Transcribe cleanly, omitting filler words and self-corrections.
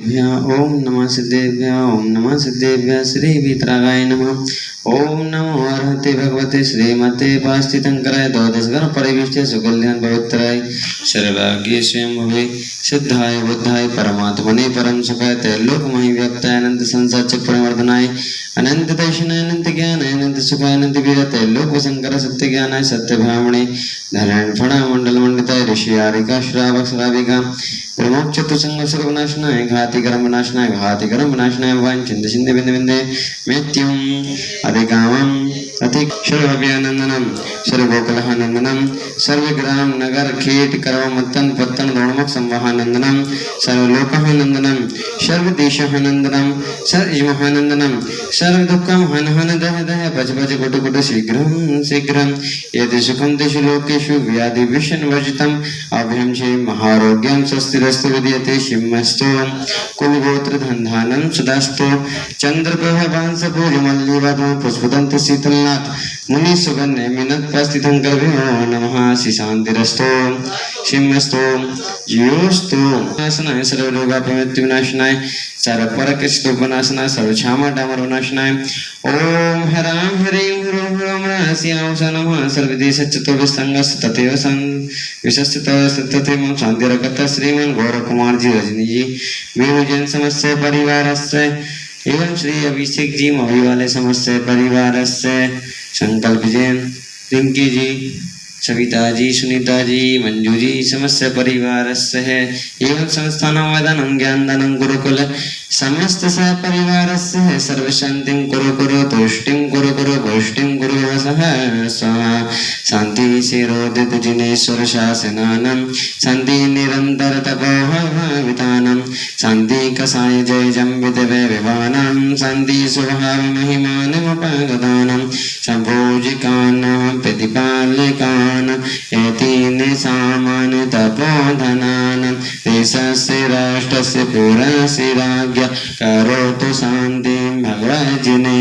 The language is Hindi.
ओम नमः सिद्धेभ्य ओम नमः सिद्धेभ्य श्री वीतरागाय नमः। ओम नमो अर्हते भगवते श्रीमते पास्थितंकराय द्वादशगण परिविष्टे सुकल्याण पवित्राय सर्वभाग्ये स्वयं भवे सिद्धाय बुद्धाय परमात्मने परम सुखाय त्रैलोकमहि व्यक्ताय अनंत संसार चक्रवर्धनाय अनंत दर्शनाय अनंत ज्ञानाय अनंत सुखाय अनंत वीरताय लोक शंकर सत्य ज्ञानाय सत्य भामणे धरण फणा मंडल मंडिताय ऋषि आरिका श्रावक श्राविका प्रमुख चतुसंग सर्वनाशनाय घाति कर्म विनाशनाय घाति कर्म विनाशनाय वांछित सिंधु बिंदु बिंदे मृत्युम अधिकामम अति सर्वव्यानंदनम सर्वगोकुलहानंदनम सर्वग्राम नगर खेट करव मत्तन पत्तन दोणमक संवहानंदनम सर्वलोकहानंदनम सर्वदेशहानंदनम सर्वमहानंदनम सर्वदुःखम हन हन दह दह पच पच कुट कुट शीघ्रम शीघ्रम यदि सुखम तेषु लोकेषु व्याधि विषण वर्जितम अभयम श्री महारोग्यम स्वस्तिरस्तु विद्यते शिवमस्तु कुलगोत्र धनधानम सदास्तु चंद्रप्रभ वंश पूजमल्लिवधो पुष्पदंत शीतलनाथ मुनि सुगन्धे मिनत प्रस्थितं कर्भियो नमः शांतिरस्तु शिवमस्तु जियोस्तु नाशनाय सर्वलोकापमृत्यु विनाशनाय सर्वपरकृष्टोपनाशनाय सर्वक्षामा डामर विनाशनाय ओम हराम हरिं हरों हरों रास्यां सनमः सर्वदेशच्युतोभिस्तंगस् तथैव सं विशस्थितः तथैव शान्तिरकर्ता श्रीमन् गौरकुमार जी रजनी जी मेरु जन समस्य परिवारस्य एवं श्री अभिषेक जी मौली वाले समस्य परिवारस्य संकल्प जैन रिंकी जी सविता जी सुनीता जी मंजू जी समस्त परिवारस्य है एवं संस्थानं वदनं ज्ञानदानं गुरुकुल समस्त सह परिवारस्य है सर्व शांतिं कुरु तुष्टिं कुरु पुष्टिं कुरु वसः स्वाहा शांति शिरोदित जिनेश्वर शासनानं शांति निरंतर तपोभावितानं शांति कसाय जय जम्बित विवानं शांति स्वभाव महिमानमुपगतानं संपूजिकानां प्रतिपालिकानां एतीन सामान तपोधनानं देशस्य राष्ट्रस्य पुरस्य राज्ञ करोतु शान्तिं भगवज्जने